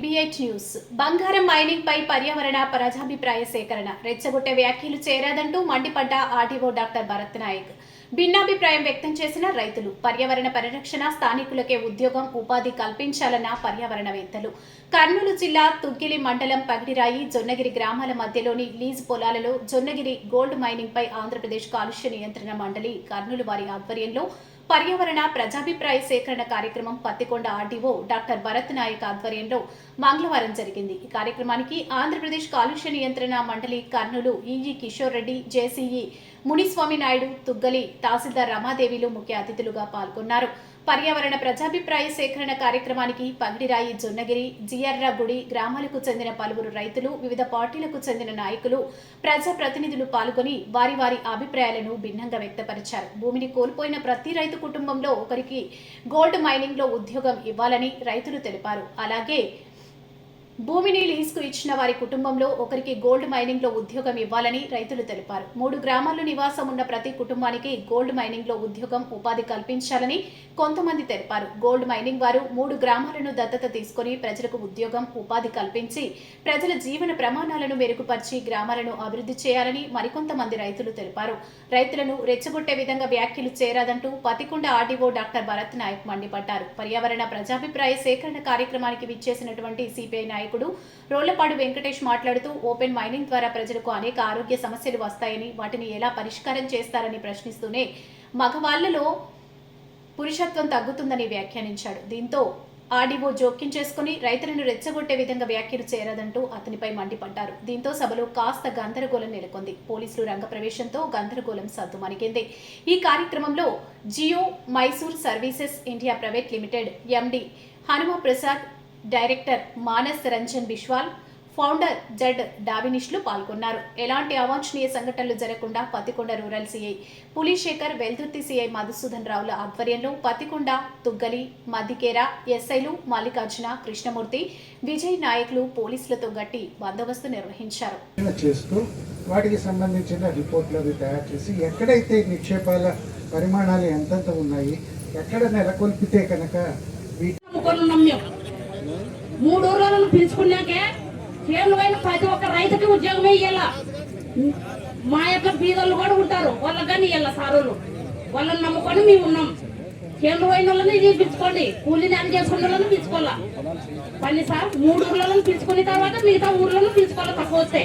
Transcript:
BB8 news. బంగారం mining పై పర్యావరణ ప్రజాభిప్రాయ సేకరణ రెచ్చగొట్టే వ్యాఖ్యలు చేరాదంటూ మండిపడ్డ ఆర్డీఓ డాక్టర్ భరత్ నాయక్. భిన్నాభిప్రాయం వ్యక్తం చేసిన రైతులు. పర్యావరణ పరిరక్షణ, స్థానికులకే ఉద్యోగం ఉపాధి కల్పించాలన్న పర్యావరణవేత్తలు. కర్నూలు జిల్లా తుగ్గిలి మండలం పగిడిరాయి, జొన్నగిరి గ్రామాల మధ్యలోని లీజ్ పొలాలలో జొన్నగిరి గోల్డ్ మైనింగ్ పై ఆంధ్రప్రదేశ్ కాలుష్య నియంత్రణ మండలి కర్నూలు వారి ఆధ్వర్యంలో పర్యావరణ ప్రజాభిప్రాయ సేకరణ కార్యక్రమం పత్తికొండ ఆర్డీఓ డాక్టర్ భరత్ నాయక్ ఆధ్వర్యంలో మంగళవారం జరిగింది. ఈ కార్యక్రమానికి ఆంధ్రప్రదేశ్ కాలుష్య నియంత్రణ మండలి కర్నూలు ఈఈ కిషోర్ రెడ్డి, జేసీఈ మునిస్వామి నాయుడు, తుగ్గలి తహసీల్దార్ రమాదేవిలు ముఖ్య అతిథులుగా పాల్గొన్నారు. పర్యావరణ ప్రజాభిప్రాయ సేకరణ కార్యక్రమానికి పగిడిరాయి, జొన్నగిరి, జియర్రా గుడి గ్రామాలకు చెందిన పలువురు రైతులు, వివిధ పార్టీలకు చెందిన నాయకులు, ప్రజాప్రతినిధులు పాల్గొని వారి వారి అభిప్రాయాలను భిన్నంగా వ్యక్తపరిచారు. భూమిని కోల్పోయిన ప్రతి రైతు కుటుంబంలో ఒకరికి గోల్డ్ మైనింగ్ లో ఉద్యోగం ఇవ్వాలని రైతులు తెలిపారు. అలాగే భూమిని లీజుకు ఇచ్చిన వారి కుటుంబంలో ఒకరికి గోల్డ్ మైనింగ్ లో ఉద్యోగం ఇవ్వాలని రైతులు తెలిపారు. 3 గ్రామాల్లో నివాసం ఉన్న ప్రతి కుటుంబానికి గోల్డ్ మైనింగ్ లో ఉద్యోగం ఉపాధి కల్పించాలని కొంతమంది తెలిపారు. గోల్డ్ మైనింగ్ వారు 3 గ్రామాలను దత్తత తీసుకుని ప్రజలకు ఉద్యోగం ఉపాధి కల్పించి ప్రజల జీవన ప్రమాణాలను మెరుగుపరిచి గ్రామాలను అభివృద్ధి చేయాలని మరికొంతమంది రైతులు తెలిపారు. రైతులను రెచ్చగొట్టే విధంగా వ్యాఖ్యలు చేరాదంటూ పత్తికొండ ఆర్డీఓ డాక్టర్ భరత్ నాయక్ మండిపడ్డారు. పర్యావరణ ప్రజాభిప్రాయ సేకరణ కార్యక్రమానికి విచ్చేసినటువంటి సిపిఐ నాయకుడు రోళ్లపాడు వెంకటేష్ మాట్లాడుతూ ఓపెన్ మైనింగ్ ద్వారా ప్రజలకు అనేక ఆరోగ్య సమస్యలు వస్తాయని, వాటిని ఎలా పరిష్కారం చేస్తారని ప్రశ్నిస్తూనే మగవాళ్లలో పురుషత్వం తగ్గుతుందని వ్యాఖ్యానించాడు. దీంతో ఆర్డీఓ జోక్యం చేసుకుని రైతులను రెచ్చగొట్టే విధంగా వ్యాఖ్యలు చేరదంటూ అతనిపై మండిపడ్డారు. దీంతో సభలో కాస్త గందరగోళం నెలకొంది. పోలీసులు రంగప్రవేశంతో గందరగోళం సద్దుమణిగింది. ఈ కార్యక్రమంలో Jio Mysore services India private limited MD Hanuma Prasad, director Manas Ranjan Biswal, founder జడ్ డావినిష్లు పాల్గొన్నారు. ఎలాంటి అవాంఛనీయ సంఘటనలు జరగకుండా Pattikonda rural CI Pulisekhar, Veldurthi CI Madhusudan రావుల ఆధ్వర్యంలో పత్తికొండ, తుగ్గలి, మద్దికేర ఎస్ఐలు మల్లికార్జున, కృష్ణమూర్తి, విజయ్ నాయకులు పోలీసులతో గట్టి బందోబస్తు నిర్వహించారు. వాటికి సంబంధించిన రిపోర్ట్లు తయారు చేసి ఎక్కడైతే నిక్షేపాల పరిమాణాలు ఎంతెంత ఉన్నాయి, ఎక్కడ నెలకొల్పితే కనుక 3 ఊర్లను పిలుచుకున్నాకే కేవలమైన ప్రతి ఒక్క రైతుకి ఉద్యోగమే ఇయ్యాల. మా యొక్క బీదలు కూడా ఉంటారు, వాళ్ళకి కానీ ఇయ్యాల సారులు. వాళ్ళని నమ్ముకొని మేము ఉన్నాం. కేంద్రమైన వాళ్ళని పిలుచుకోండి, కూలీని అని చేసుకున్న వాళ్ళని పిలుచుకోవాలా. పని సార్ 3 ఊర్లను పిలుచుకున్న తర్వాత మిగతా ఊర్లను పిలుచుకోవాలి తక్కువ వస్తే.